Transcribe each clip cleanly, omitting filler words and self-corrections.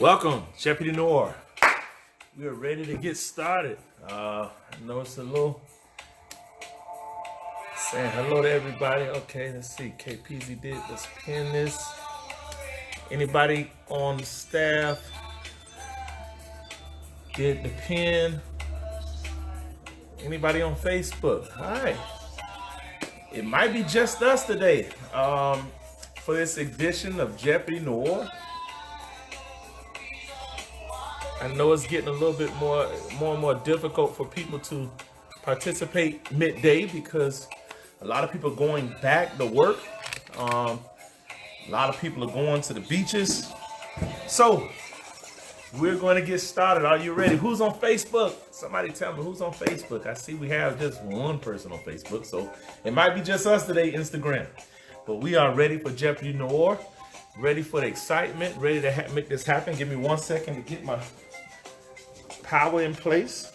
Welcome, Jeopardy Noir. We are ready to get started. I know it's a little saying hello to everybody. Okay, let's see. KPZ did. Let's pin this. Anybody on the staff did the pin? Anybody on Facebook? All right. It might be just us today for this edition of Jeopardy Noir. I know it's getting a little bit more and more difficult for people to participate midday because a lot of people are going back to work. A lot of people are going to the beaches. So we're going to get started. Are you ready? Who's on Facebook? Somebody tell me who's on Facebook. I see we have just one person on Facebook, so it might be just us today, Instagram. But we are ready for Jeopardy Noir, ready for the excitement, ready to make this happen. Give me 1 second to get my power in place.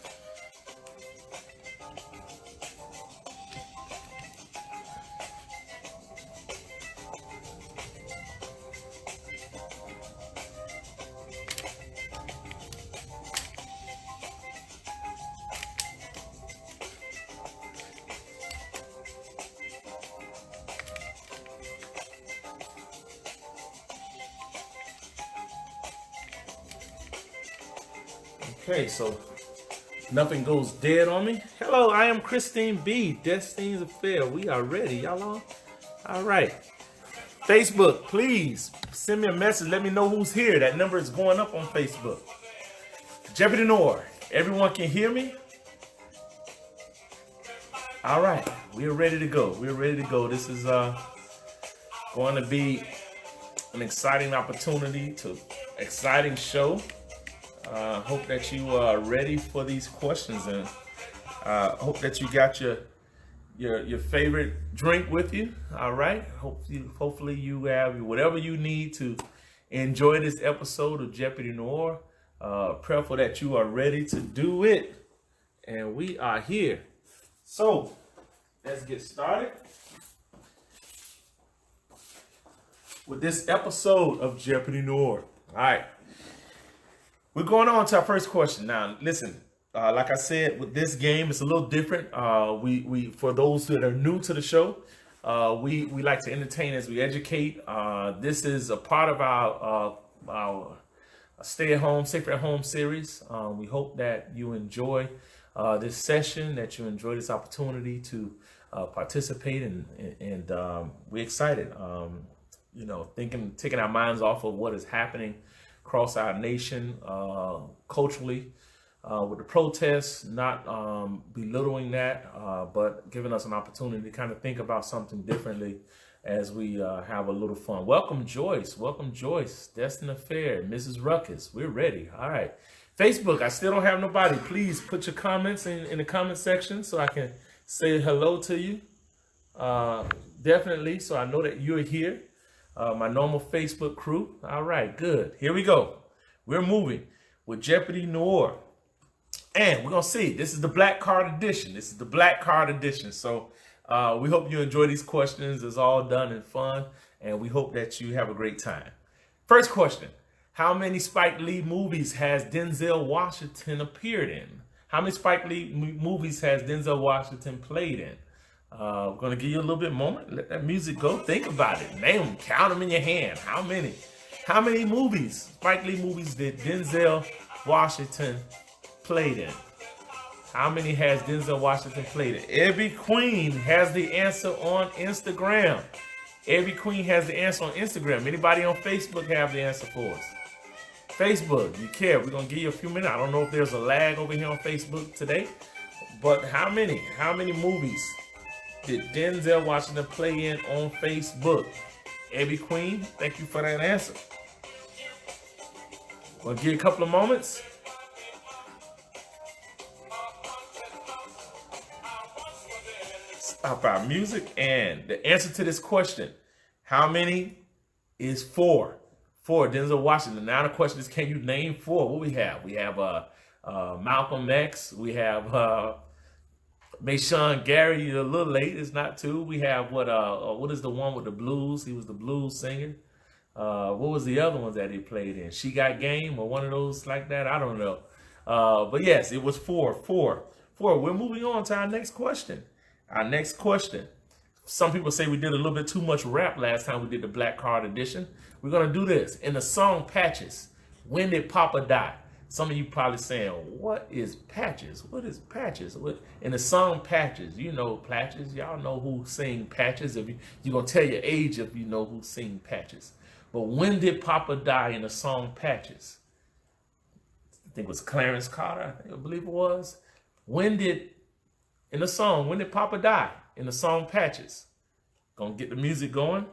Okay, so nothing goes dead on me. Hello, I am Christine B. Destiny's Affair. We are ready, y'all on? All right. Facebook, please send me a message. Let me know who's here. That number is going up on Facebook. Jeopardy Noir. Everyone can hear me? All right. We are ready to go. We're ready to go. This is going to be an exciting opportunity, exciting show. Hope that you are ready for these questions, and hope that you got your favorite drink with you. All right. Hopefully you have whatever you need to enjoy this episode of Jeopardy Noir. Prayerful that you are ready to do it, and we are here. So let's get started with this episode of Jeopardy Noir. All right. We're going on to our first question. Now, listen, like I said, with this game, it's a little different. We for those that are new to the show, we like to entertain as we educate. This is a part of our stay-at-home, safer-at-home series. We hope that you enjoy this session, that you enjoy this opportunity to participate, and we're excited. Taking our minds off of what is happening across our nation, culturally, with the protests, not belittling that, but giving us an opportunity to kind of think about something differently as we have a little fun. Welcome, Joyce. Welcome, Joyce. Destin Affair, Mrs. Ruckus. We're ready. All right. Facebook, I still don't have nobody. Please put your comments in the comment section so I can say hello to you. Definitely, so I know that you're here. My normal Facebook crew. All right, good. Here we go. We're moving with Jeopardy Noir. And we're going to see. This is the Black Card Edition. So we hope you enjoy these questions. It's all done in fun. And we hope that you have a great time. First question. How many Spike Lee movies has Denzel Washington appeared in? How many Spike Lee movies has Denzel Washington played in? We're going to give you a little bit moment. Let that music go. Think about it. Name them. Count them in your hand. How many? How many movies, Spike Lee movies, did Denzel Washington played in? How many has Denzel Washington played in? Every Queen has the answer on Instagram. Every Queen has the answer on Instagram. Anybody on Facebook have the answer for us? Facebook, you care. We're going to give you a few minutes. I don't know if there's a lag over here on Facebook today, but how many movies did Denzel Washington play in on Facebook? Abby Queen, thank you for that answer. We'll give you a couple of moments. Stop our music. And the answer to this question, how many is four? Four, Denzel Washington. Now the question is, can you name four? What we have? We have Malcolm X. We have Mayshawn Gary. You're a little late. It's not two. We have what is the one with the blues? He was the blues singer. What was the other ones that he played in? She Got Game or one of those like that? I don't know. But yes, it was four. We're moving on to our next question. Our next question. Some people say we did a little bit too much rap last time we did the Black Card edition. We're going to do this. In the song Patches, when did Papa die? Some of you probably saying, what is Patches? What is Patches? In the song Patches, you know Patches. Y'all know who sing Patches. If you're going to tell your age if you know who sing Patches. But when did Papa die in the song Patches? I think it was Clarence Carter, I believe it was. When did Papa die in the song Patches? Gonna get the music going.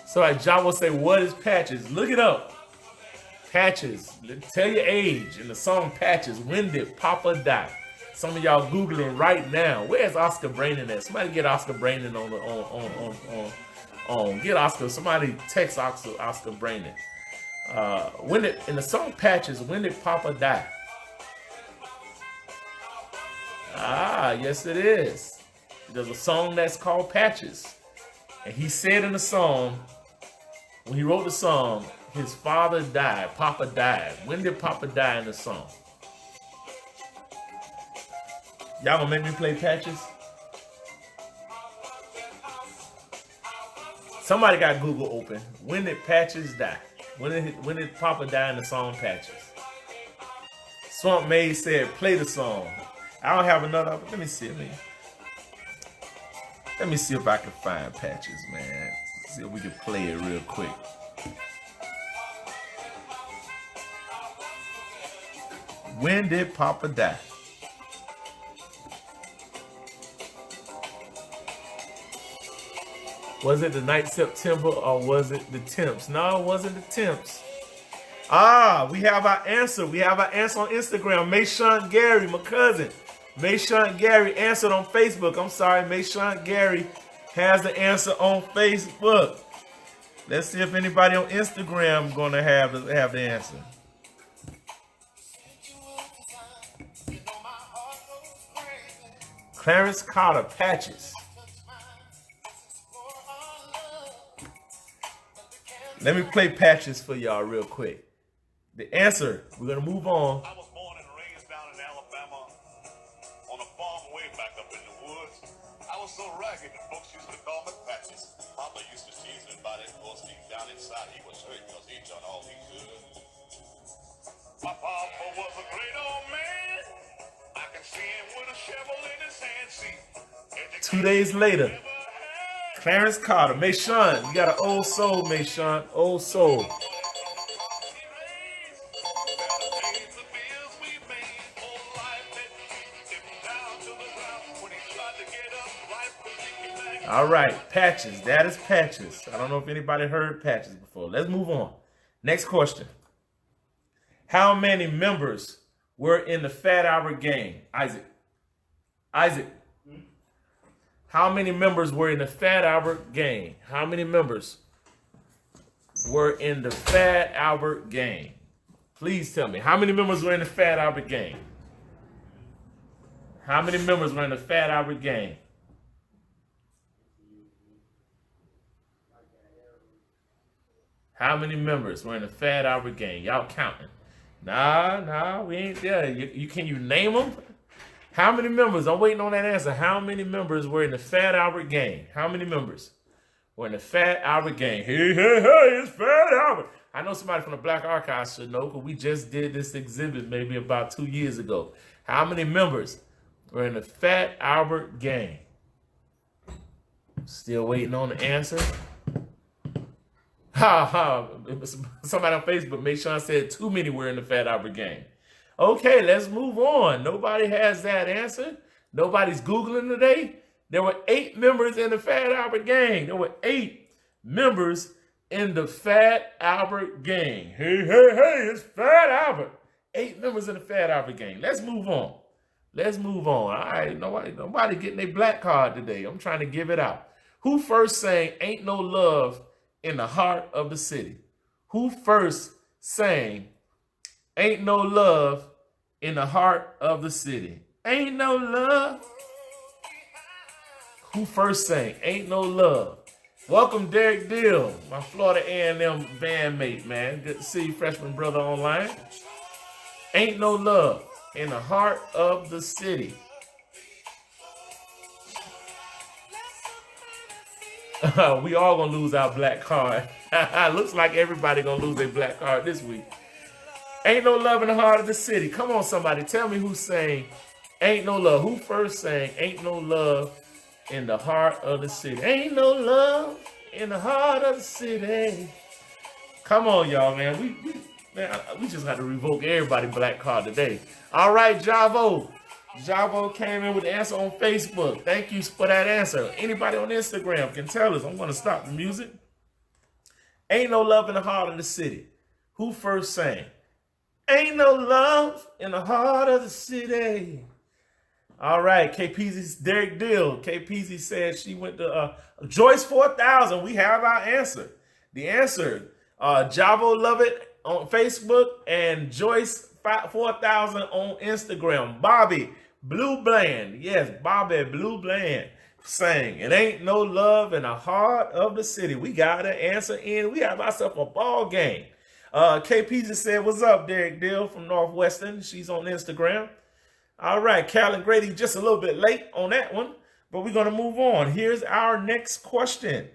So like Ja will say, what is Patches? Look it up. Patches. Tell your age in the song Patches. When did Papa die? Some of y'all Googling right now. Where's Oscar Brandon at? Somebody get Oscar Brandon on. Get Oscar. Somebody text Oscar Brandon. In the song Patches, when did Papa die? Ah, yes it is. There's a song that's called Patches. And he said in the song, when he wrote the song, his father died, Papa died. When did Papa die in the song? Y'all gonna make me play Patches? Somebody got Google open. When did Patches die? When did Papa die in the song Patches? Swamp Maid said, play the song. I don't have another. Let me see. Let me see if I can find Patches, man. See if we can play it real quick. When did Papa die? Was it the Night September or was it the Temps? No, it wasn't the Temps. Ah, we have our answer. We have our answer on Instagram. Mayshawn Gary, my cousin. Mayshawn Gary answered on Facebook. I'm sorry, Mayshawn Gary has the answer on Facebook. Let's see if anybody on Instagram gonna have the answer. Clarence Carter, Patches. Let me play Patches for y'all real quick. The answer, we're gonna move on. I was born and raised down in Alabama on a farm way back up in the woods. I was so ragged that folks used to call me Patches. Papa used to tease me about it. Of course, deep down inside, he was hurt because he'd done all he could. My papa was a great old man. I can see him with a shovel in his hand. See, 2 days later, Clarence Carter, Mayshawn, you got an old soul, Mayshawn, old soul. All right, Patches, that is Patches. I don't know if anybody heard Patches before. Let's move on. Next question. How many members were in the Fat Albert Gang? Isaac. How many members were in the Fat Albert Gang? How many members were in the Fat Albert Gang? Please tell me. How many members were in the Fat Albert Gang? How many members were in the Fat Albert Gang? How many members were in the Fat Albert Gang? Y'all counting? Nah, we ain't there. Can you name them? How many members? I'm waiting on that answer. How many members were in the Fat Albert Gang? How many members were in the Fat Albert Gang? Hey, it's Fat Albert. I know somebody from the Black Archives should know because we just did this exhibit maybe about 2 years ago. How many members were in the Fat Albert Gang? Still waiting on the answer. Somebody on Facebook, Mayshawn said too many were in the Fat Albert Gang. Okay, let's move on. Nobody has that answer. Nobody's Googling today. There were 8 members in the Fat Albert Gang. There were 8 members in the Fat Albert Gang. Hey, it's Fat Albert. 8 members in the Fat Albert Gang. Let's move on. All right, nobody getting a black card today. I'm trying to give it out. Who first sang Ain't No Love in the Heart of the City? Who first sang Ain't No Love in the Heart of the City? Ain't no love. Who first sang Ain't No Love? Welcome, Derek Dill, my Florida A&M bandmate, man. Good to see you, freshman brother online. Ain't No Love in the Heart of the City. We all gonna lose our black card. Looks like everybody gonna lose their black card this week. Ain't No Love in the Heart of the City. Come on, somebody. Tell me who sang Ain't No Love. Who first sang Ain't No Love in the Heart of the City? Ain't no love in the heart of the city. Come on, y'all, man. We just had to revoke everybody black card today. All right, Javo. Javo came in with the answer on Facebook. Thank you for that answer. Anybody on Instagram can tell us. I'm going to stop the music. Ain't no love in the heart of the city. Who first sang? Ain't no love in the heart of the city. All right, KPZ's Derek Dill. KPZ said she went to Joyce 4000. We have our answer. The answer, Javo Love It on Facebook and Joyce 4000 on Instagram. Bobby Blue Bland. Yes, Bobby Blue Bland sang It Ain't No Love in the Heart of the City. We got an answer in. We have ourselves a ball game. KPZ said, what's up, Derek Dill from Northwestern? She's on Instagram. All right, Cal and Grady just a little bit late on that one, but we're going to move on. Here's our next question.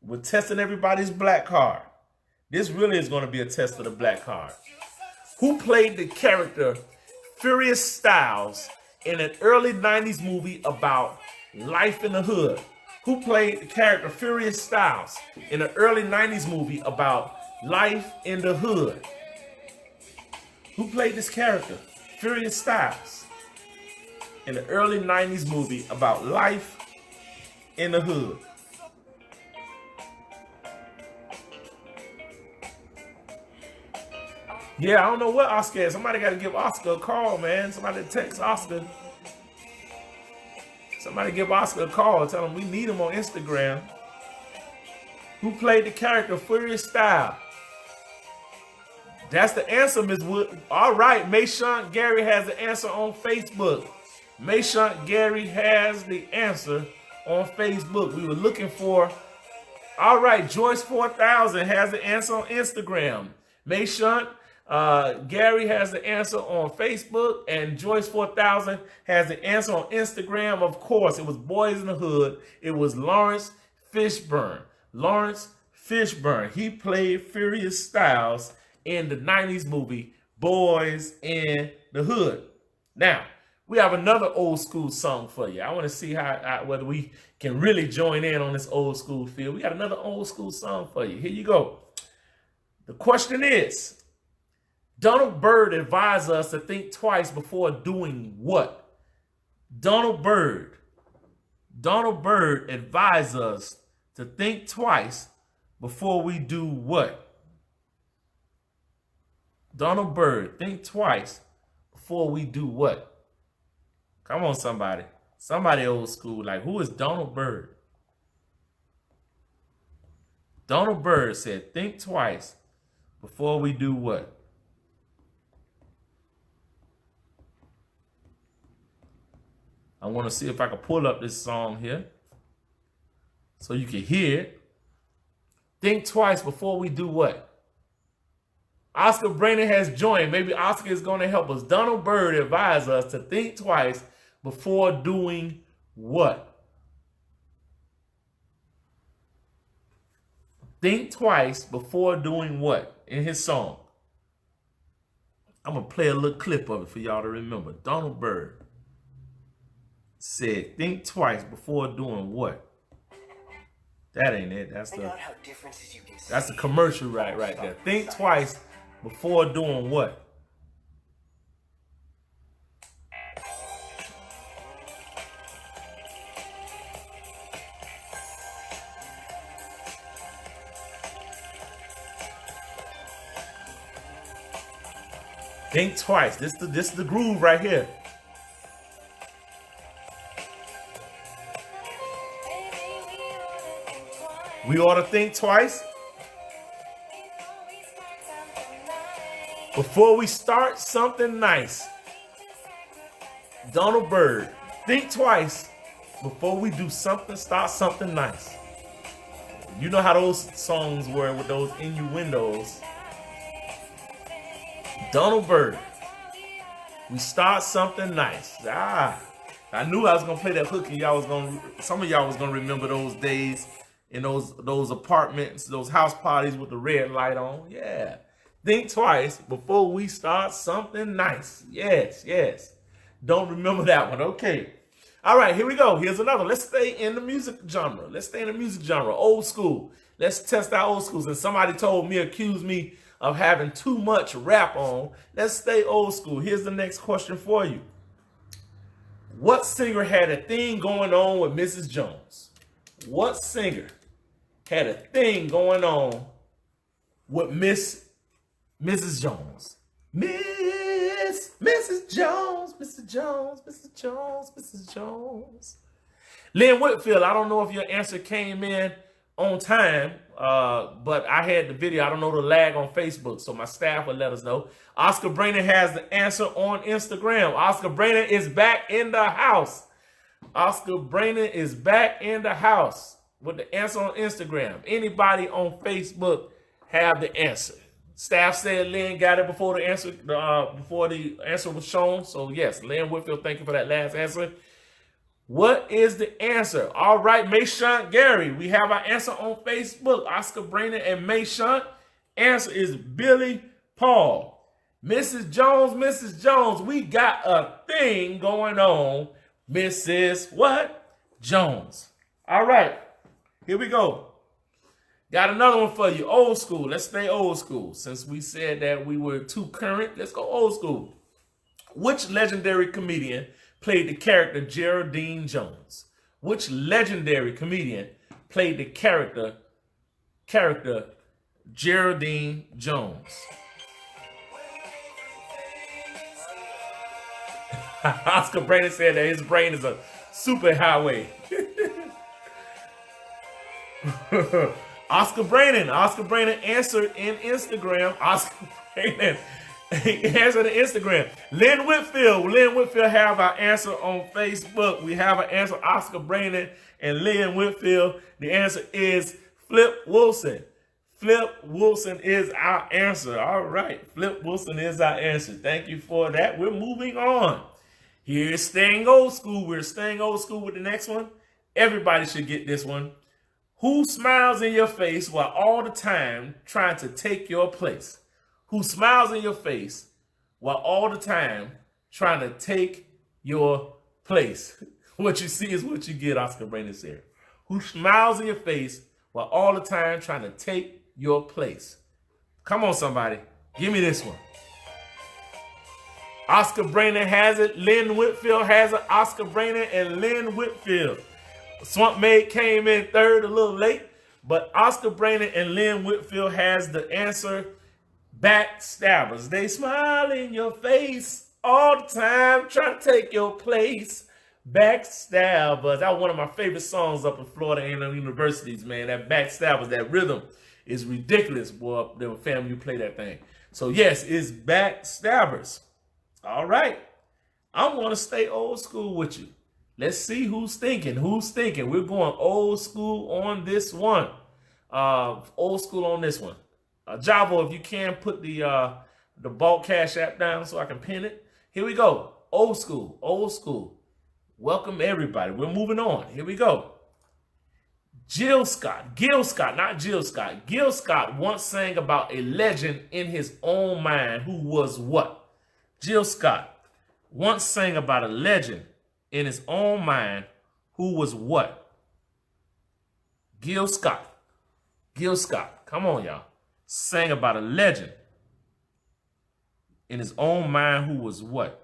We're testing everybody's black card. This really is going to be a test of the black card. Who played the character Furious Styles in an early 90s movie about life in the hood? Who played the character Furious Styles in an early 90s movie about life in the hood? Who played this character, Furious Styles, in the early 90s movie about life in the hood? Yeah, I don't know what Oscar is. Somebody got to give Oscar a call, man. Somebody text Oscar. Somebody give Oscar a call. Tell him we need him on Instagram. Who played the character Furious Style? That's the answer, Ms. Wood. All right, Mayshawn Gary has the answer on Facebook. Mayshawn Gary has the answer on Facebook. We were looking for. All right, Joyce 4000 has the answer on Instagram. Mayshawn Gary has the answer on Facebook, and Joyce 4000 has the answer on Instagram. Of course, it was Boys in the Hood. It was Lawrence Fishburne. Lawrence Fishburne. He played Furious Styles in the 90s movie Boys in the Hood. Now, we have another old school song for you. I want to see how whether we can really join in on this old school feel. We got another old school song for you. Here you go. The question is, Donald Byrd advised us to think twice before doing what? Donald Byrd advised us to think twice before we do what? Donald Byrd, think twice before we do what? Come on, somebody. Somebody old school. Like, who is Donald Byrd? Donald Byrd said, think twice before we do what? I want to see if I can pull up this song here so you can hear it. Think twice before we do what? Oscar Brandon has joined. Maybe Oscar is going to help us. Donald Byrd advised us to think twice before doing what? Think twice before doing what in his song? I'm going to play a little clip of it for y'all to remember. Donald Byrd said, think twice before doing what? That ain't it. That's the commercial right there. Think twice before doing what? Think twice. This is the groove right here. We ought to think twice before we start something nice. Donald Byrd, think twice before we do something, start something nice. You know how those songs were with those innuendos. Donald Byrd. We start something nice. I knew I was gonna play that hook, and some of y'all was gonna remember those days in those apartments, those house parties with the red light on. Yeah. Think twice before we start something nice. Yes, yes. Don't remember that one. Okay. All right, here we go. Here's another. Let's stay in the music genre. Old school. Let's test our old schools. And somebody accused me of having too much rap on. Let's stay old school. Here's the next question for you. What singer had a thing going on with Mrs. Jones? What singer had a thing going on with Mrs. Jones? Mrs. Jones, Mrs. Jones, Mrs. Jones, Mrs. Jones. Lynn Whitfield, I don't know if your answer came in on time, but I had the video. I don't know the lag on Facebook, so my staff will let us know. Oscar Brainerd has the answer on Instagram. Oscar Brainerd is back in the house. Oscar Brainerd is back in the house with the answer on Instagram. Anybody on Facebook have the answer? Staff said Lynn got it before the answer was shown. So yes, Lynn Whitfield, thank you for that last answer. What is the answer? All right, Mayshunt Gary, we have our answer on Facebook. Oscar Brainerd and Mayshunt. Answer is Billy Paul. Mrs. Jones, we got a thing going on. Mrs. what? Jones. All right, here we go. Got another one for you. Old school. Let's stay old school. Since we said that we were too current, let's go old school. Which legendary comedian played the character Geraldine Jones? Which legendary comedian played the character Geraldine Jones? Oscar Brainerd said that his brain is a superhighway. Oscar Brainerd answered in Instagram. Oscar Brainerd answered in Instagram. Lynn Whitfield have our answer on Facebook. We have an answer, Oscar Brainerd and Lynn Whitfield. The answer is Flip Wilson. Flip Wilson is our answer. All right, Flip Wilson is our answer. Thank you for that. We're moving on. Here's staying old school. We're staying old school with the next one. Everybody should get this one. Who smiles in your face while all the time trying to take your place? Who smiles in your face while all the time trying to take your place? What you see is what you get, Oscar Brainerd said. Who smiles in your face while all the time trying to take your place? Come on, somebody. Give me this one. Oscar Brainerd has it. Lynn Whitfield has it. Oscar Brainerd and Lynn Whitfield. Swamp Maid came in third, a little late, but Oscar Brainerd and Lynn Whitfield has the answer. Backstabbers. They smile in your face all the time, trying to take your place. Backstabbers. That was one of my favorite songs up in Florida A&M universities, man. That Backstabbers, that rhythm is ridiculous, boy. The family, you play that thing. So yes, it's Backstabbers. All right. I'm going to stay old school with you. Let's see who's thinking. We're going old school on this one. Old school on this one. Javo, if you can put the bulk cash app down so I can pin it. Here we go. Old school. Old school. Welcome everybody. We're moving on. Here we go. Gil Scott once sang about a legend in his own mind who was what? Gil Scott once sang about a legend in his own mind who was what? Gil Scott. Come on, y'all. Sang about a legend in his own mind who was what?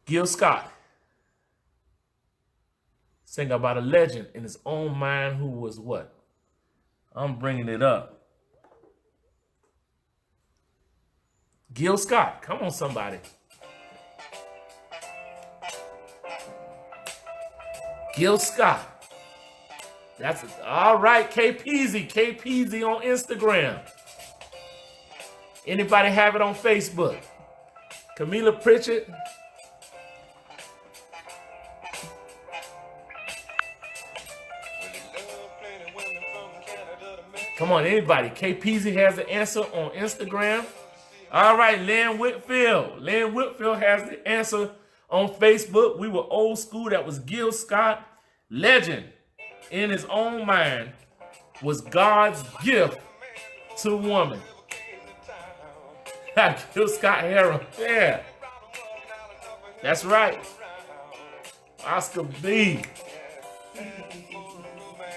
Gil Scott sang about a legend in his own mind who was what? I'm bringing it up. Gil Scott, come on, somebody. Gil Scott. That's it. All right, KPZ. KPZ on Instagram. Anybody have it on Facebook? Camila Pritchett. Come on, anybody. KPZ has the answer on Instagram. All right, Lynn Whitfield. Lynn Whitfield has the answer on Facebook. We were old school. That was Gil Scott. Legend in his own mind was God's gift to a woman. Gil Scott Harrell. Yeah. That's right. Oscar B.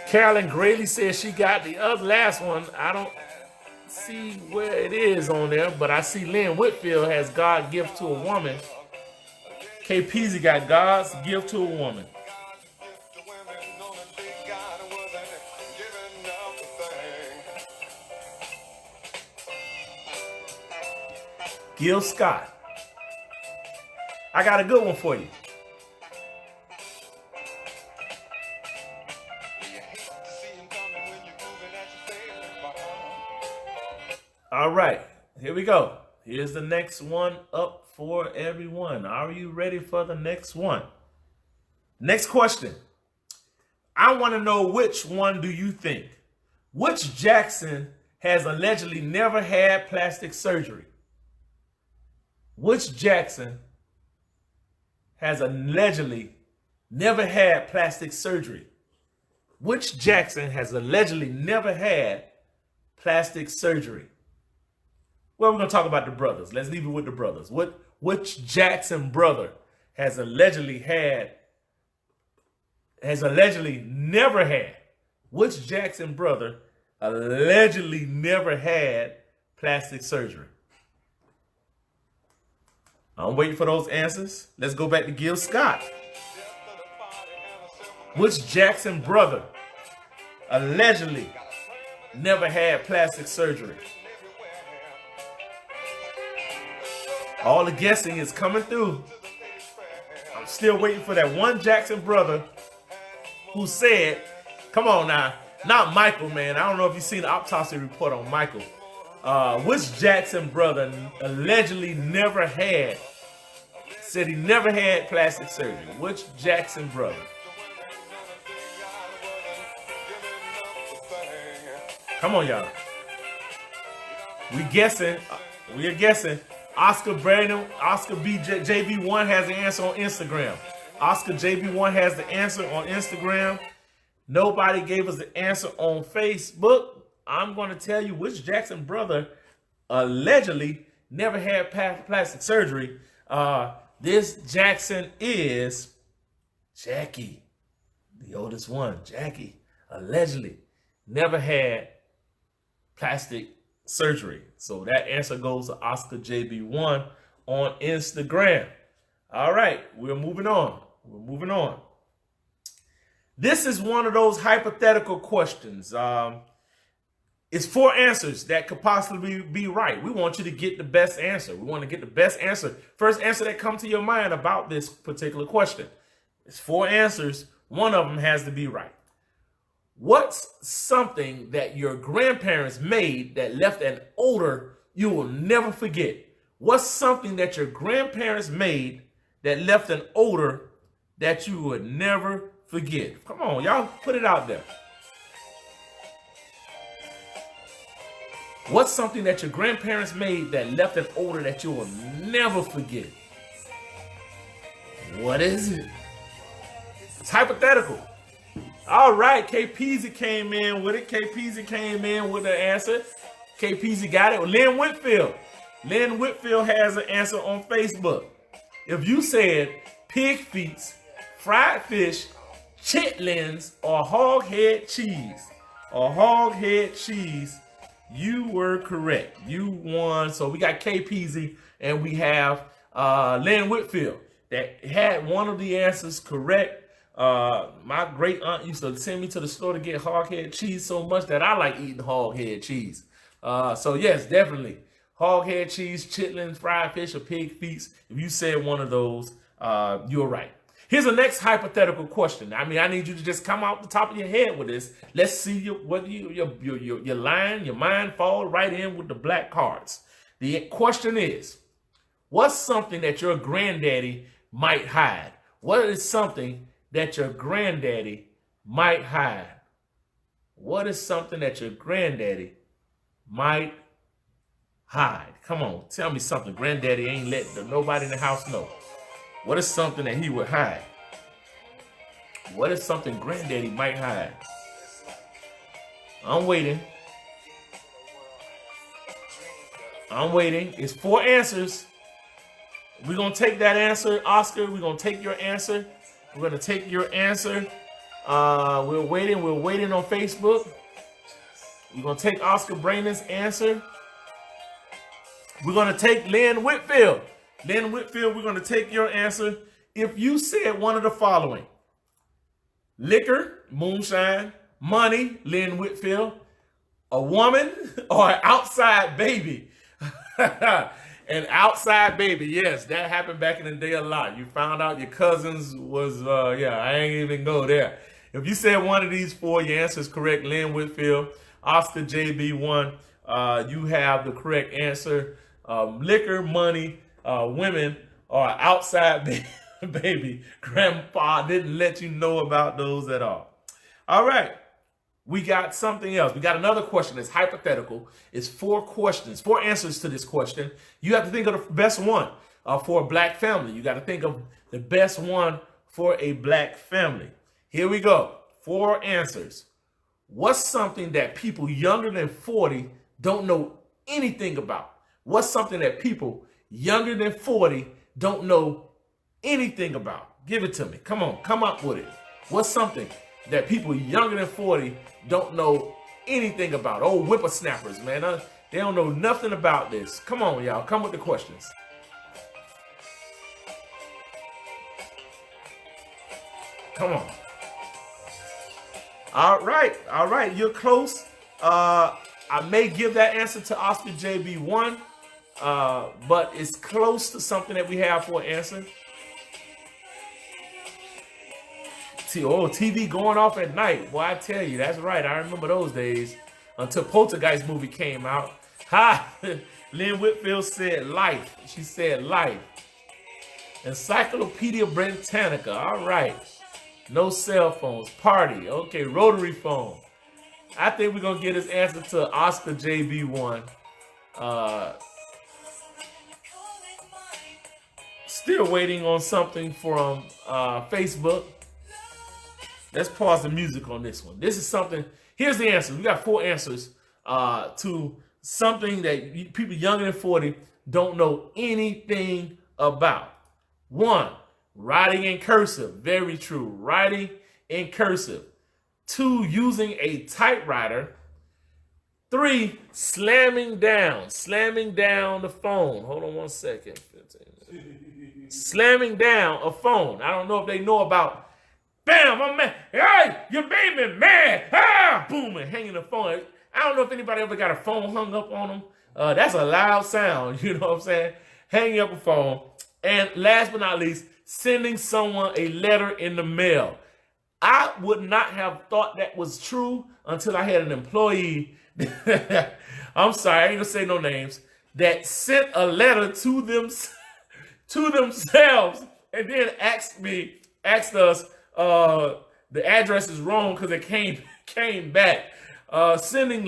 Carolyn Grady says she got the other last one. I don't see where it is on there, but I see Lynn Whitfield has God's gift to a woman. KPZ got God's gift to a woman. Gil Scott. I got a good one for you. All right, here we go. Here's the next one up for everyone. Are you ready for the next one? Next question. I want to know, which one do you think? Which Jackson has allegedly never had plastic surgery? Which Jackson has allegedly never had plastic surgery? Which Jackson has allegedly never had plastic surgery? Well, we're going to talk about the brothers. Let's leave it with the brothers. Which Jackson brother has allegedly never had? Which Jackson brother allegedly never had plastic surgery? I'm waiting for those answers. Let's go back to Gil Scott. Which Jackson brother allegedly never had plastic surgery? All the guessing is coming through. I'm still waiting for that one Jackson brother who said, come on now, not Michael, man. I don't know if you've seen the autopsy report on Michael. Which Jackson brother allegedly never had, said he never had plastic surgery? Which Jackson brother? Come on, y'all. We are guessing. Oscar Brandon, Oscar JB1 has the answer on Instagram. Oscar JB1 has the answer on Instagram. Nobody gave us the answer on Facebook. I'm going to tell you which Jackson brother allegedly never had plastic surgery. This Jackson is Jackie, the oldest one. Jackie allegedly never had plastic surgery. So that answer goes to Oscar JB1 on Instagram. All right, we're moving on. This is one of those hypothetical questions. It's 4 answers that could possibly be right. We want you to get the best answer. We want to get the best answer. First answer that comes to your mind about this particular question. It's 4 answers. One of them has to be right. What's something that your grandparents made that left an odor you will never forget? What's something that your grandparents made that left an odor that you would never forget? Come on, y'all, put it out there. What's something that your grandparents made that left an odor that you will never forget? What is it? It's hypothetical. All right, KPZ came in with it. KPZ came in with the answer. KPZ got it. Lynn Whitfield. Lynn Whitfield has an answer on Facebook. If you said pig feet, fried fish, chitlins, or hog head cheese, you were correct. You won. So we got KPZ and we have Lynn Whitfield that had one of the answers correct. My great aunt used to send me to the store to get hog head cheese so much that I like eating hog head cheese. So yes, definitely. Hog head cheese, chitlins, fried fish, or pig feet. If you said one of those, you're right. Here's the next hypothetical question. I mean, I need you to just come out the top of your head with this. Let's see whether your mind fall right in with the black cards. The question is, what's something that your granddaddy might hide? What is something that your granddaddy might hide? What is something that your granddaddy might hide? Come on, tell me something. Granddaddy ain't let nobody in the house know. What is something that he would hide? What is something granddaddy might hide? I'm waiting. I'm waiting. It's 4 answers. We're going to take that answer, Oscar. We're going to take your answer. We're going to take your answer. We're waiting. We're waiting on Facebook. We're going to take Oscar Brainerd's answer. We're going to take Lynn Whitfield. Lynn Whitfield, we're going to take your answer. If you said one of the following: liquor, moonshine; money, Lynn Whitfield; a woman; or an outside baby. An outside baby, yes, that happened back in the day a lot. You found out your cousins was, I ain't even go there. If you said one of these 4, your answer is correct. Lynn Whitfield, Oscar JB1, you have the correct answer. Liquor, money, women, or outside baby. Grandpa didn't let you know about those at all. All right. We got something else. We got another question. It's hypothetical. It's 4 questions, 4 answers to this question. You have to think of the best one for a black family. You got to think of the best one for a black family. Here we go. 4 answers. What's something that people younger than 40 don't know anything about? What's something that people younger than 40 don't know anything about? Give it to me. Come on, come up with it. What's something that people younger than 40 don't know anything about? Oh, whippersnappers, man. They don't know nothing about this. Come on, y'all. Come with the questions. Come on. All right. You're close. I may give that answer to Oscar JB1, but it's close to something that we have for an answer. TV going off at night. Boy, I tell you, that's right. I remember those days until Poltergeist movie came out. Ha! Lynn Whitfield said life. She said life. Encyclopedia Britannica. All right. No cell phones. Party. Okay, rotary phone. I think we're going to get his answer to Oscar JB1. Still waiting on something from Facebook. Let's pause the music on this one. This is something. Here's the answer. We got 4 answers to something that people younger than 40 don't know anything about. 1, writing in cursive. Very true. Writing in cursive. 2, using a typewriter. 3, slamming down the phone. Hold on one second. Slamming down a phone. I don't know if they know about. Bam, I'm mad. Hey, you made me mad. Ah, boom, and hanging the phone. I don't know if anybody ever got a phone hung up on them. That's a loud sound, you know what I'm saying? Hanging up a phone. And last but not least, sending someone a letter in the mail. I would not have thought that was true until I had an employee, I'm sorry, I ain't gonna say no names, that sent a letter to themselves and then asked us, the address is wrong because it came back. Sending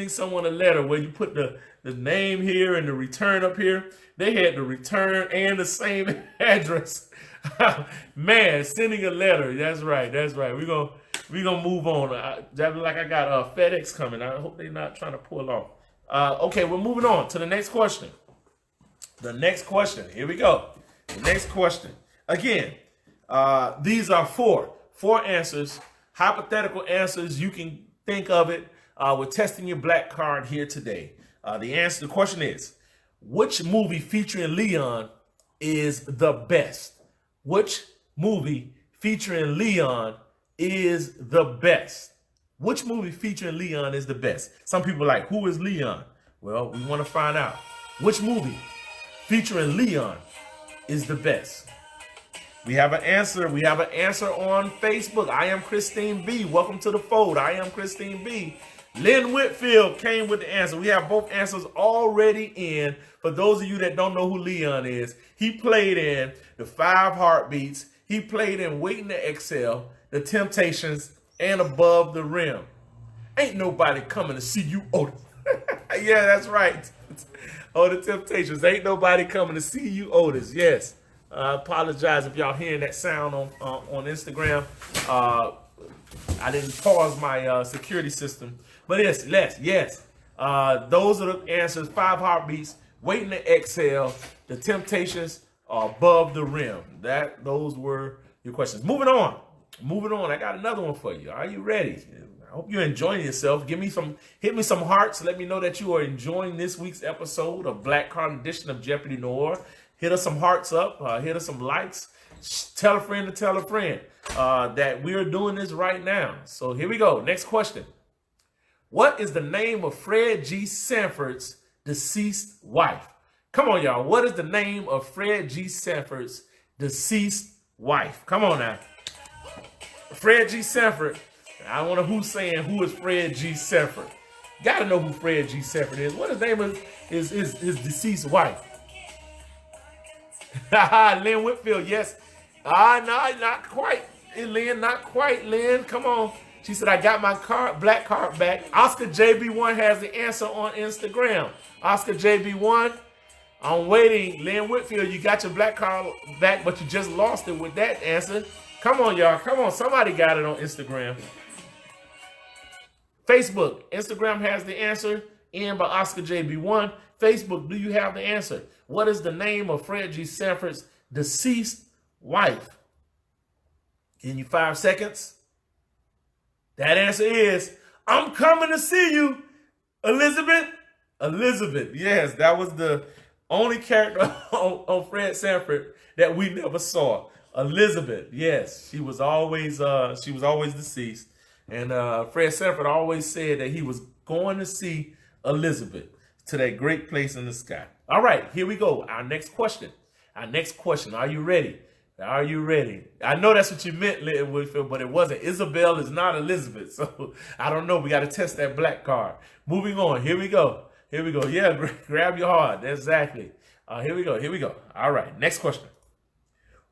someone a letter where you put the name here and the return up here. They had the return and the same address. Man, sending a letter. That's right. We're gonna move on. Like I got FedEx coming. I hope they're not trying to pull off. Okay, we're moving on to the next question. The next question. Here we go. The next question. Again, these are four answers, hypothetical answers. You can think of it. We're testing your black card here today. The question is, which movie featuring Leon is the best? Which movie featuring Leon is the best? Which movie featuring Leon is the best? Some people are like, who is Leon? Well, we want to find out. Which movie featuring Leon is the best? We have an answer. We have an answer on Facebook. I am Christine B. Welcome to the fold. I am Christine B. Lynn Whitfield came with the answer. We have both answers already in. For those of you that don't know who Leon is, he played in The 5 Heartbeats. He played in Waiting to Exhale, The Temptations, and Above the Rim. Ain't nobody coming to see you. Oh, yeah, that's right. Oh, The Temptations. Ain't nobody coming to see you, Otis. Yes. I apologize if y'all hearing that sound on Instagram. I didn't pause my security system. But yes. Those are the answers. 5 Heartbeats, Waiting to Exhale, The Temptations, Above the Rim. Those were your questions. Moving on. I got another one for you. Are you ready? I hope you're enjoying yourself. Hit me some hearts. Let me know that you are enjoying this week's episode of Black Card Edition of Jeopardy Noir. Hit us some hearts up. Hit us some likes. Tell a friend to tell a friend that we are doing this right now. So here we go. Next question. What is the name of Fred G. Sanford's deceased wife? Come on, y'all. What is the name of Fred G. Sanford's deceased wife? Come on now. Fred G. Sanford. I don't know who's saying who is Fred G. Sanford. Gotta know who Fred G. Sanford is. What is the name of his deceased wife? Lynn Whitfield, yes. No, not quite. Lynn, not quite, Lynn. Come on. She said, I got my black card back. Oscar JB1 has the answer on Instagram. Oscar JB1, I'm waiting. Lynn Whitfield, you got your black card back, but you just lost it with that answer. Come on, y'all. Come on. Somebody got it on Instagram. Facebook. Instagram has the answer. In by Oscar JB1. Facebook, do you have the answer? What is the name of Fred G. Sanford's deceased wife? Give you 5 seconds. That answer is, I'm coming to see you, Elizabeth. Elizabeth, yes, that was the only character on Fred Sanford that we never saw. Elizabeth, yes, she was always deceased, and Fred Sanford always said that he was going to see Elizabeth to that great place in the sky. All right, here we go. Our next question. Are you ready? Are you ready? I know that's what you meant, Lynn Whitfield, but it wasn't. Isabel is not Elizabeth, so I don't know. We got to test that black card. Moving on. Here we go. Yeah, grab your heart. Exactly. Here we go. All right, next question.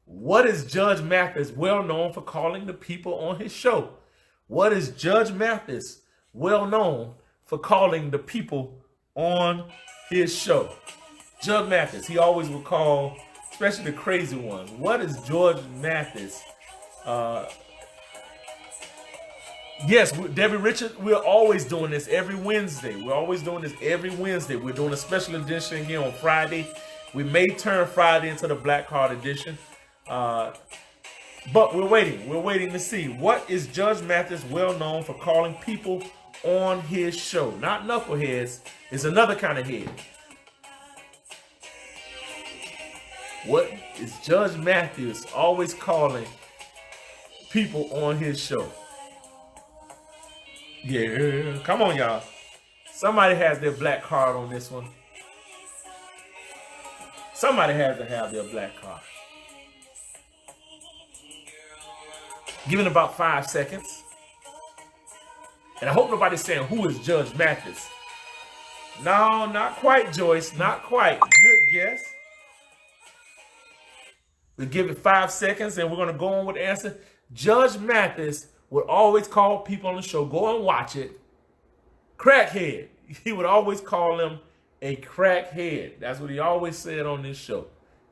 What is Judge Mathis well known for calling the people on his show? What is Judge Mathis well known for calling the people on his show? Judge Mathis, he always would call, especially the crazy ones. What is George Mathis? Yes, Debbie Richard, we're always doing this every Wednesday. We're doing a special edition here on Friday. We may turn Friday into the Black Card edition. But we're waiting to see. What is Judge Mathis well known for calling people on his show? Not knuckleheads. It's another kind of head. What is Judge Mathis always calling people on his show? Yeah, come on, y'all. Somebody has their black card on this one. Somebody has to have their black card. Giving about 5 seconds. And I hope nobody's saying, who is Judge Mathis? No, not quite, Joyce. Not quite. Good guess. We'll give it 5 seconds and we're going to go on with the answer. Judge Mathis would always call people on the show, go and watch it, crackhead. He would always call them a crackhead. That's what he always said on this show.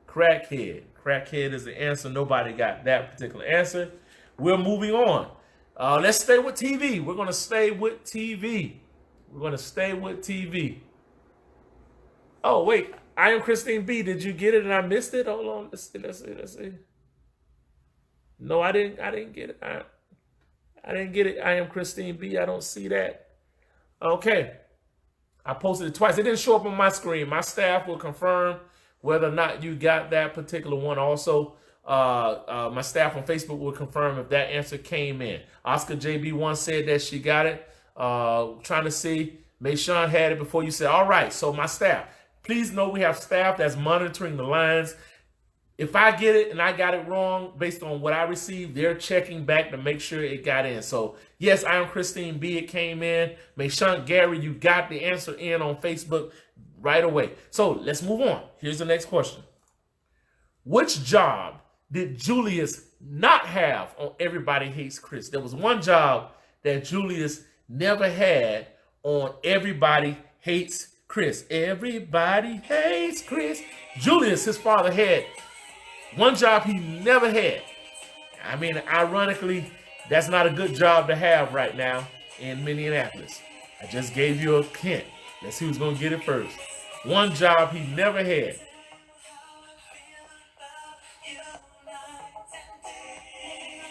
Crackhead. Crackhead is the answer. Nobody got that particular answer. We're moving on. Let's stay with TV. We're going to stay with TV. Oh, wait. I am Christine B. Did you get it and I missed it? Hold on. Let's see. No, I didn't get it. I didn't get it. I am Christine B. I don't see that. Okay. I posted it twice. It didn't show up on my screen. My staff will confirm whether or not you got that particular one. Also, my staff on Facebook will confirm if that answer came in. Oscar JB1 said that she got it. Trying to see. Mayshawn had it before you said, all right. So my staff, please know we have staff that's monitoring the lines. If I get it and I got it wrong based on what I received, they're checking back to make sure it got in. So, yes, I am Christine B. It came in. Mayshawn Gary, you got the answer in on Facebook right away. So, let's move on. Here's the next question. Which job did Julius not have on Everybody Hates Chris? There was one job that Julius never had on Everybody Hates Chris. Everybody hates Chris. Julius, his father, had one job he never had. I mean, ironically, that's not a good job to have right now in Minneapolis. I just gave you a hint. Let's see who's going to get it first. One job he never had.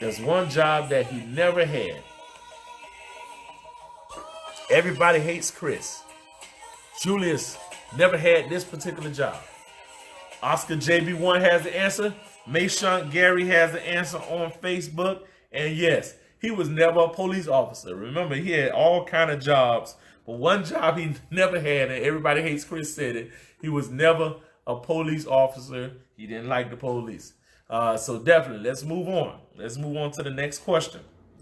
There's one job that he never had. Everybody hates Chris. Julius never had this particular job. Oscar JB1 has the answer. Mayshawn Gary has the answer on Facebook. And yes, he was never a police officer. Remember, he had all kind of jobs. But one job he never had, and Everybody Hates Chris said it, he was never a police officer. He didn't like the police. So definitely, let's move on. Let's move on to the next question.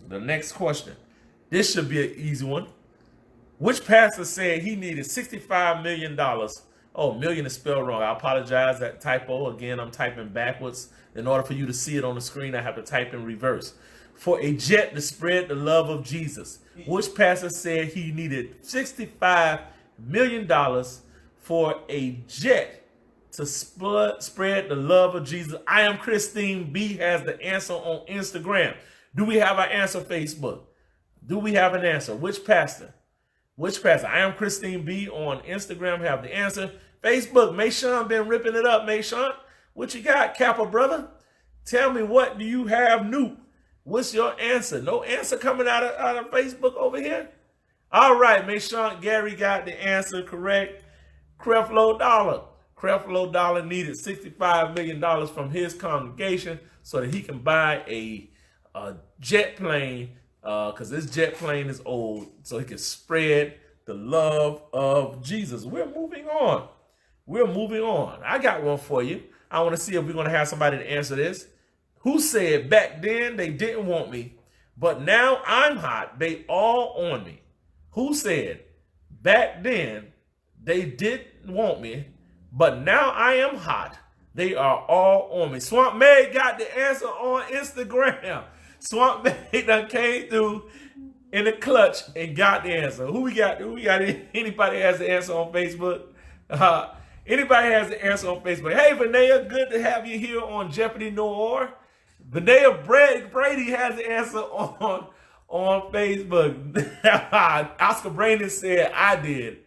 The next question. This should be an easy one. Which pastor said he needed $65 million? Oh, million is spelled wrong. I apologize, that typo. Again, I'm typing backwards. In order for you to see it on the screen, I have to type in reverse. For a jet to spread the love of Jesus. Which pastor said he needed $65 million for a jet to spread the love of Jesus? I am Christine B has the answer on Instagram. Do we have our answer, Facebook? Do we have an answer? Which pastor? Which pastor? I am Christine B on Instagram have the answer. Facebook, Mayshawn been ripping it up, Mayshawn. What you got, Kappa brother? Tell me, what do you have new? What's your answer? No answer coming out of Facebook over here? All right, Mayshawn Gary got the answer correct. Creflo Dollar needed $65 million from his congregation so that he can buy a jet plane, because this jet plane is old, so he can spread the love of Jesus. We're moving on. We're moving on. I got one for you. I want to see if we're going to have somebody to answer this. Who said back then they didn't want me, but now I'm hot, they all on me? Who said back then they didn't want me, but now I am hot, they are all on me? Swamp May got the answer on Instagram. Swamp May done came through in the clutch and got the answer. Who we got? Anybody has the answer on Facebook? Anybody has the answer on Facebook? Hey, Vanea, good to have you here on Jeopardy Noir. Vanea Brady has the answer on Facebook. Oscar Brandon said, I did.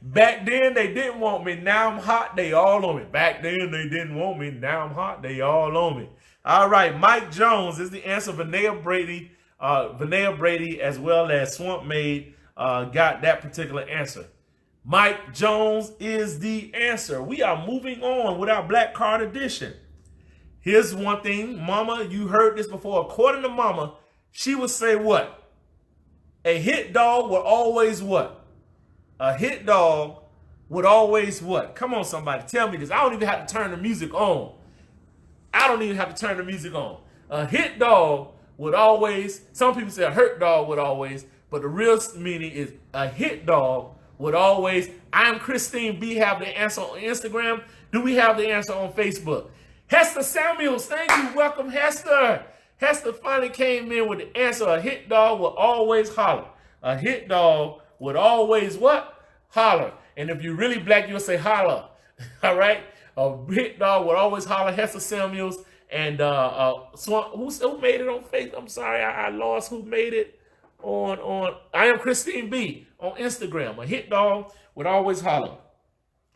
Back then, they didn't want me. Now I'm hot, they all on me. Back then, they didn't want me. Now I'm hot, they all on me. All right, Mike Jones is the answer. Vanea Brady, as well as Swamp Maid, got that particular answer. Mike Jones is the answer. We are moving on with our Black Card edition. Here's one thing, Mama, you heard this before. According to Mama, she would say what? A hit dog would always what? A hit dog would always what? Come on, somebody, tell me this. I don't even have to turn the music on. A hit dog would always, some people say a hurt dog would always, but the real meaning is a hit dog would always. I am Christine B have the answer on Instagram. Do we have the answer on Facebook? Hester Samuels, thank you. Welcome, Hester. Hester finally came in with the answer. A hit dog will always holler. A hit dog would always what? Holler. And if you're really black, you'll say holler. All right? A hit dog would always holler. Hester Samuels. And who made it on Facebook? I'm sorry, I lost who made it on I am Christine B on Instagram. A hit dog would always holler.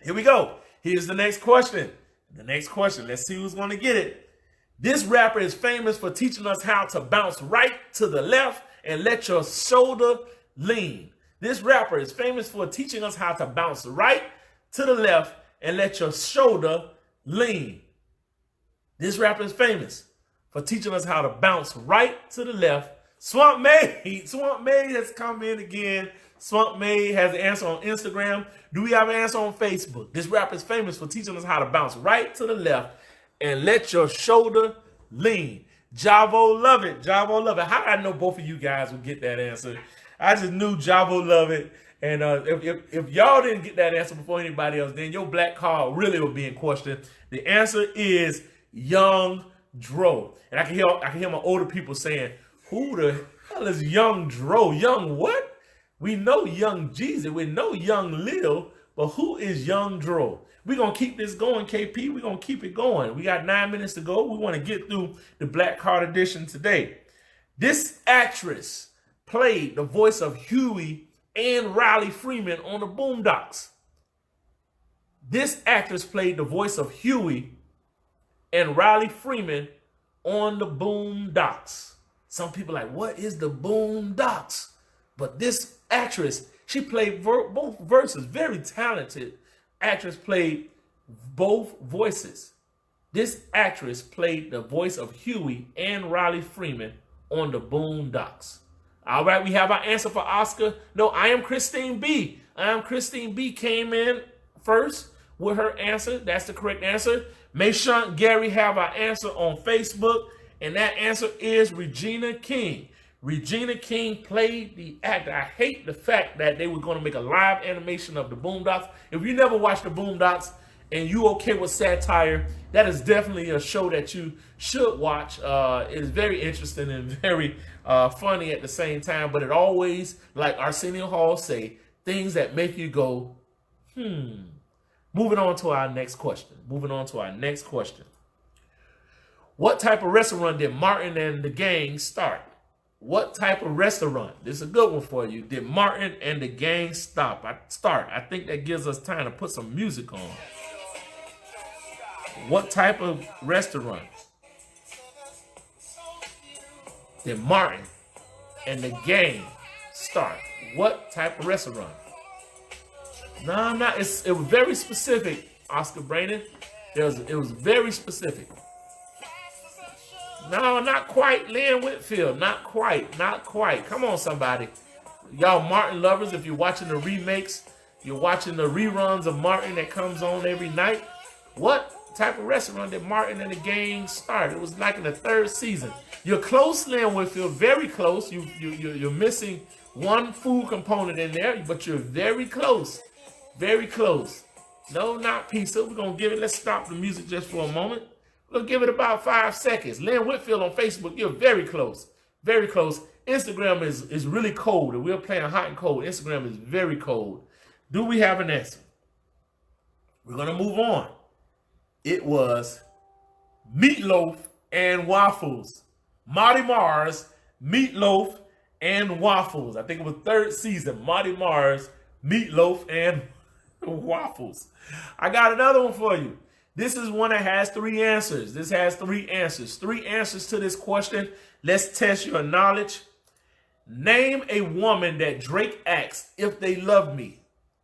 Here we go. Here's the next question. Let's see who's going to get it. This rapper is famous for teaching us how to bounce right to the left and let your shoulder lean. This rapper is famous for teaching us how to bounce right to the left and let your shoulder lean. This rapper is famous for teaching us how to bounce right to the left. Swamp Maid has come in again. Swamp Maid has the answer on Instagram. Do we have an answer on Facebook? This rapper is famous for teaching us how to bounce right to the left and let your shoulder lean. Javo love it. Javo love it. How did I know both of you guys would get that answer? I just knew Javo love it. And if y'all didn't get that answer before anybody else, then your black card really will be in question. The answer is Young Dro. And I can hear my older people saying, who the hell is Young Dro? Young what? We know Young Jesus. We know Young Lil. But who is Young Dro? We're going to keep this going, KP. We're going to keep it going. We got 9 minutes to go. We want to get through the Black Card edition today. This actress played the voice of Huey and Riley Freeman on the Boondocks. This actress played the voice of Huey and Riley Freeman on the Boondocks. Some people are like, what is the Boondocks? But this actress, she played both verses. Very talented actress, played both voices. This actress played the voice of Huey and Riley Freeman on the Boondocks. All right, we have our answer for Oscar. No, I am Christine B. Christine B came in first with her answer. That's the correct answer. Mayshawn Gary have our answer on Facebook, and that answer is Regina King. Regina King played the actor. I hate the fact that they were going to make a live animation of the Boondocks. If you never watched the Boondocks and you okay with satire, that is definitely a show that you should watch. It is very interesting and very funny at the same time, but it always, like Arsenio Hall say, things that make you go, Moving on to our next question. What type of restaurant did Martin and the gang start? What type of restaurant? This is a good one for you. Did Martin and the gang start? I think that gives us time to put some music on. What type of restaurant did Martin and the gang start? What type of restaurant? No, I'm not. It was very specific, Oscar Brandon. It was very specific. No, not quite, Lynn Whitfield. Not quite. Come on, somebody. Y'all Martin lovers, if you're watching the remakes, you're watching the reruns of Martin that comes on every night. What type of restaurant did Martin and the gang start? It was like in the 3rd season. You're close, Lynn Whitfield. Very close. You're missing one food component in there, but you're very close. Very close. No, not pizza. We're going to give it, let's stop the music just for a moment. We'll give it about 5 seconds. Lynn Whitfield on Facebook, you're very close. Very close. Instagram is really cold, and we're playing hot and cold. Instagram is very cold. Do we have an answer? We're going to move on. It was Meatloaf and Waffles. Marty Mars, Meatloaf and Waffles. I think it was 3rd season. Marty Mars, Meatloaf and Waffles. I got another one for you. This is one that has 3 answers. This has 3 answers. 3 answers to this question. Let's test your knowledge. Name a woman that Drake asked if they love me.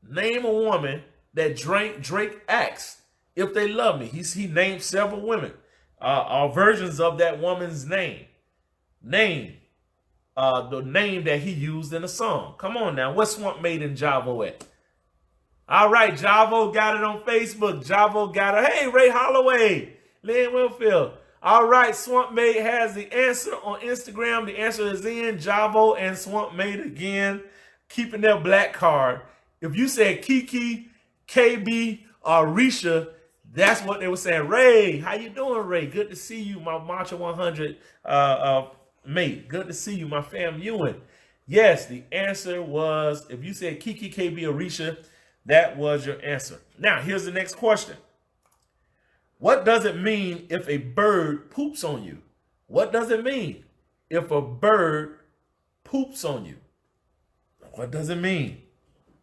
Name a woman that Drake asked if they love me. He named several women. Versions of that woman's name. Name the name that he used in the song. Come on now. What's Swamp Made in Javo at? All right, Javo got it on Facebook. Javo got it. Hey, Ray Holloway, Lynn Whitfield. All right, Swamp Made has the answer on Instagram. The answer is in. Javo and Swamp Made again, keeping their black card. If you said Kiki, KB, or Risha, that's what they were saying. Ray, how you doing, Ray? Good to see you, my Macho 100 mate. Good to see you, my fam Ewan. Yes, the answer was, if you said Kiki, KB, or Risha, that was your answer. Now, here's the next question. What does it mean if a bird poops on you? What does it mean if a bird poops on you? What does it mean?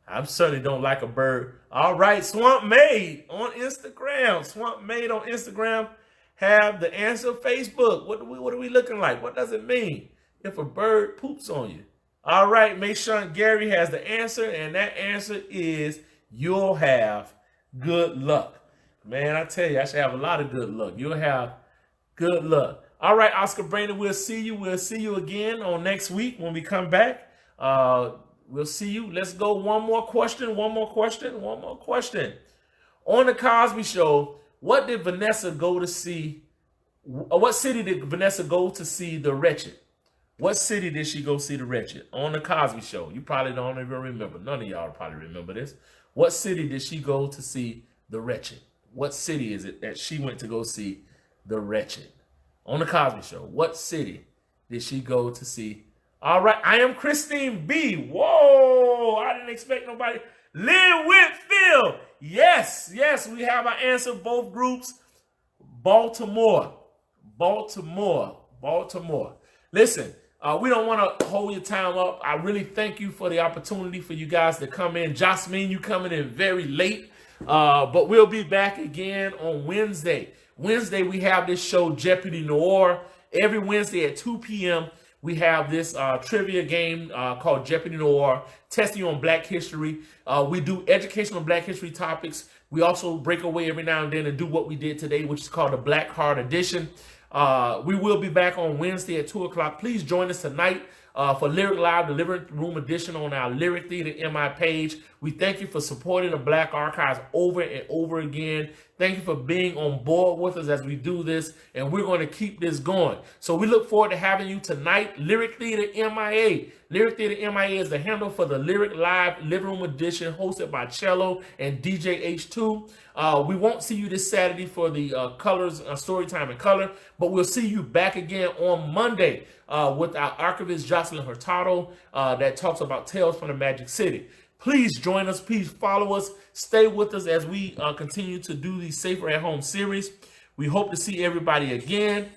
I certainly don't like a bird. All right, Swamp Made on Instagram. Swamp Made on Instagram have the answer. Facebook. What are we looking like? What does it mean if a bird poops on you? All right, Mayshawn Gary has the answer, and that answer is you'll have good luck. Man, I tell you, I should have a lot of good luck. You'll have good luck. All right, Oscar Brandon, we'll see you. We'll see you again on next week when we come back. We'll see you. Let's go one more question. On The Cosby Show, What did Vanessa go to see? What city did Vanessa go to see The Wretched? What city did she go see The Wretched? On the Cosby Show. You probably don't even remember. None of y'all probably remember this. What city did she go to see The Wretched? What city is it that she went to go see The Wretched? On the Cosby Show. What city did she go to see? All right, I am Christine B. Whoa, I didn't expect nobody. Lynn Whitfield. Yes, yes, we have our answer. Both groups. Baltimore. Baltimore. Baltimore. Listen, we don't want to hold your time up. I really thank you for the opportunity for you guys to come in. Jasmine, you coming in very late. But we'll be back again on Wednesday. Wednesday, we have this show, Jeopardy Noir. Every Wednesday at 2 p.m., we have this trivia game called Jeopardy Noir, testing you on Black history. We do educational Black history topics. We also break away every now and then and do what we did today, which is called the Black Card Edition. We will be back on Wednesday at 2 o'clock. Please join us tonight for Lyric Live, the Living Room Edition on our Lyric Theater MI page. We thank you for supporting the Black Archives over and over again. Thank you for being on board with us as we do this, and we're going to keep this going. So we look forward to having you tonight. Lyric Theater MIA. Lyric Theater MIA is the handle for the Lyric Live Living Room Edition hosted by Cello and DJ H2. We won't see you this Saturday for the Colors, Storytime and Color, but we'll see you back again on Monday with our archivist Jocelyn Hurtado that talks about Tales from the Magic City. Please join us. Please follow us. Stay with us as we continue to do the Safer at Home series. We hope to see everybody again.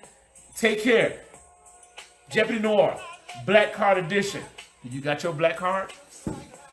Take care. Jeopardy Noir, Black Card Edition. You got your black card?